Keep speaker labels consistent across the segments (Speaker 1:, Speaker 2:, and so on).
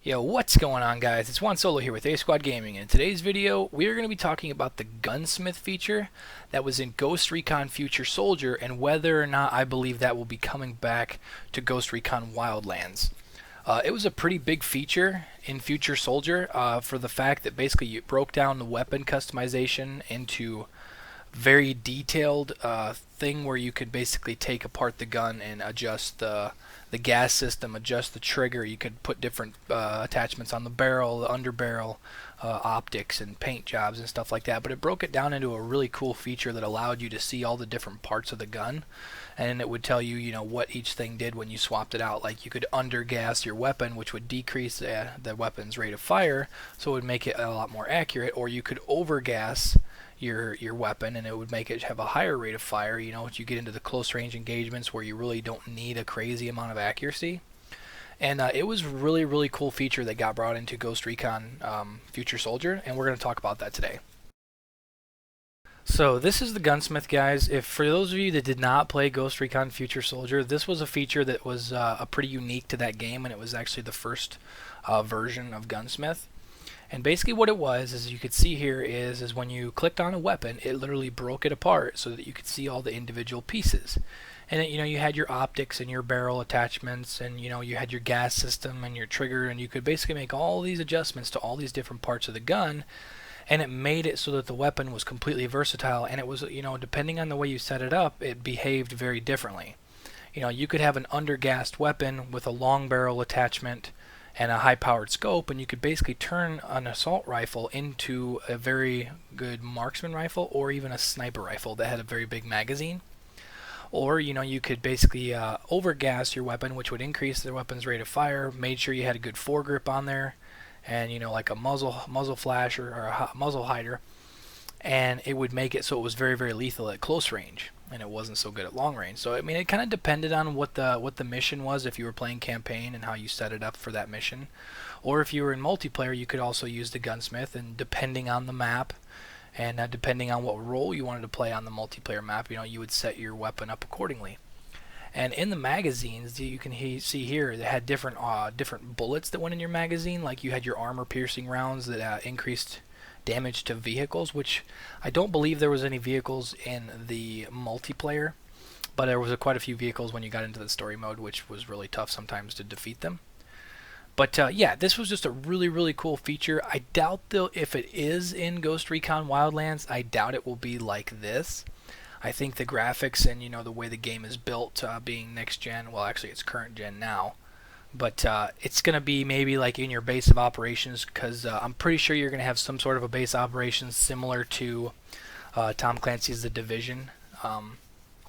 Speaker 1: Yo, what's going on, guys? It's Juan Solo here with ASQD Gaming, and in today's video we are going to be talking about the Gunsmith feature that was in Ghost Recon Future Soldier and whether or not I believe that will be coming back to Ghost Recon Wildlands. It was a pretty big feature in Future Soldier for the fact that basically it broke down the weapon customization into very detailed thing where you could basically take apart the gun and adjust the gas system, adjust the trigger. You could put different attachments on the barrel, the underbarrel, optics and paint jobs and stuff like that. But it broke it down into a really cool feature that allowed you to see all the different parts of the gun, and it would tell you, what each thing did when you swapped it out. Like you could undergas your weapon, which would decrease the weapon's rate of fire, so it would make it a lot more accurate. Or you could overgas your weapon, and it would make it have a higher rate of fire. As you get into the close range engagements where you really don't need a crazy amount of accuracy. And it was really cool feature that got brought into Ghost Recon Future Soldier, and we're going to talk about that today. So this is the Gunsmith, guys. If for those of you that did not play Ghost Recon Future Soldier, this was a feature that was a pretty unique to that game, and it was actually the first version of Gunsmith. And basically what it was, as you could see here, is when you clicked on a weapon, it literally broke it apart so that you could see all the individual pieces. And you had your optics and your barrel attachments, and you had your gas system and your trigger, and you could basically make all these adjustments to all these different parts of the gun, and it made it so that the weapon was completely versatile. And it was, depending on the way you set it up, it behaved very differently. You could have an undergassed weapon with a long barrel attachment and a high-powered scope, and you could basically turn an assault rifle into a very good marksman rifle, or even a sniper rifle that had a very big magazine. Or you could basically overgas your weapon, which would increase the weapon's rate of fire. Made sure you had a good foregrip on there, and like a muzzle flash or a muzzle hider, and it would make it so it was very lethal at close range, and it wasn't so good at long range. So I mean, it kind of depended on what the mission was, if you were playing campaign and how you set it up for that mission. Or if you were in multiplayer, you could also use the Gunsmith, and depending on the map and depending on what role you wanted to play on the multiplayer map, you would set your weapon up accordingly. And in the magazines, you can see here, they had different bullets that went in your magazine. Like you had your armor piercing rounds that increased damage to vehicles, which I don't believe there was any vehicles in the multiplayer, but there was quite a few vehicles when you got into the story mode, which was really tough sometimes to defeat them. But yeah, this was just a really cool feature. I doubt, though, if it is in Ghost Recon Wildlands, I doubt it will be like this. I think the graphics and the way the game is built, being next gen, well, actually it's current gen now, but it's going to be maybe like in your base of operations, because I'm pretty sure you're going to have some sort of a base operations similar to Tom Clancy's The Division.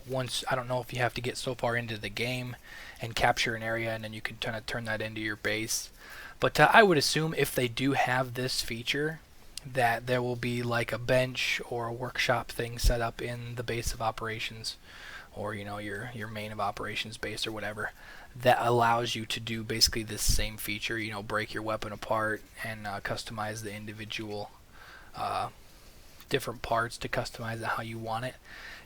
Speaker 1: Once, I don't know if you have to get so far into the game and capture an area, and then you can kind of turn that into your base. But I would assume if they do have this feature, that there will be like a bench or a workshop thing set up in the base of operations, or your main of operations base or whatever, that allows you to do basically this same feature. Break your weapon apart and customize the individual different parts to customize it how you want it.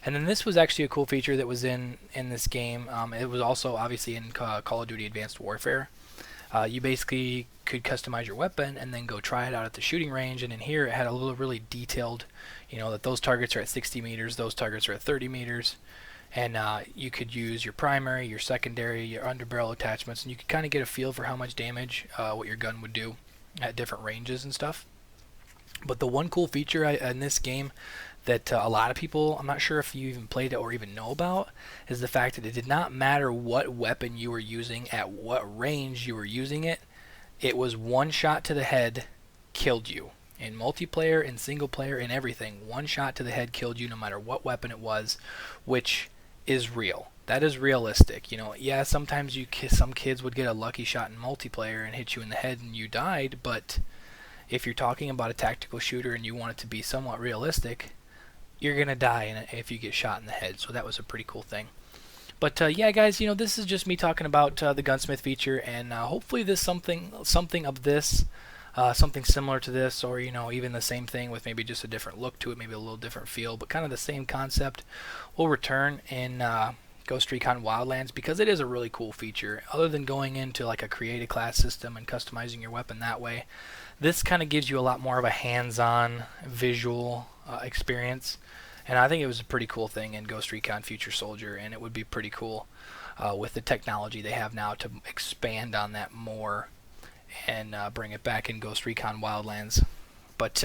Speaker 1: And then this was actually a cool feature that was in this game. It was also obviously in Call of Duty Advanced Warfare. You basically could customize your weapon and then go try it out at the shooting range. And in here it had a little really detailed, that those targets are at 60 meters, those targets are at 30 meters. And you could use your primary, your secondary, your underbarrel attachments, and you could kind of get a feel for how much damage what your gun would do at different ranges and stuff. But the one cool feature in this game that a lot of people, I'm not sure if you even played it or even know about, is the fact that it did not matter what weapon you were using, at what range you were using it. It was one shot to the head killed you. In multiplayer, in single player, in everything, one shot to the head killed you no matter what weapon it was, which is real. That is realistic. Yeah, sometimes some kids would get a lucky shot in multiplayer and hit you in the head and you died, but if you're talking about a tactical shooter and you want it to be somewhat realistic, you're going to die if you get shot in the head. So that was a pretty cool thing. But yeah, guys, this is just me talking about the Gunsmith feature, and hopefully this something of this, something similar to this, or even the same thing with maybe just a different look to it, maybe a little different feel, but kind of the same concept will return in Ghost Recon Wildlands, because it is a really cool feature. Other than going into like a create a class system and customizing your weapon that way, this kind of gives you a lot more of a hands-on visual experience. And I think it was a pretty cool thing in Ghost Recon Future Soldier, and it would be pretty cool with the technology they have now to expand on that more and bring it back in Ghost Recon Wildlands. But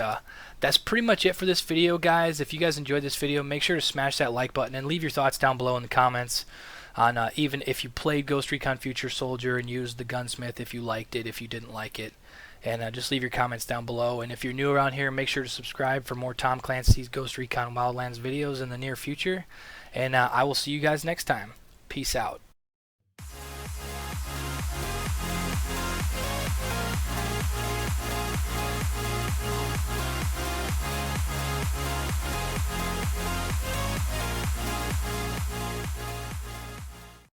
Speaker 1: that's pretty much it for this video, guys. If you guys enjoyed this video, make sure to smash that like button and leave your thoughts down below in the comments on even if you played Ghost Recon Future Soldier and used the Gunsmith, if you liked it, if you didn't like it. And just leave your comments down below. And if you're new around here, make sure to subscribe for more Tom Clancy's Ghost Recon Wildlands videos in the near future. And I will see you guys next time. Peace out.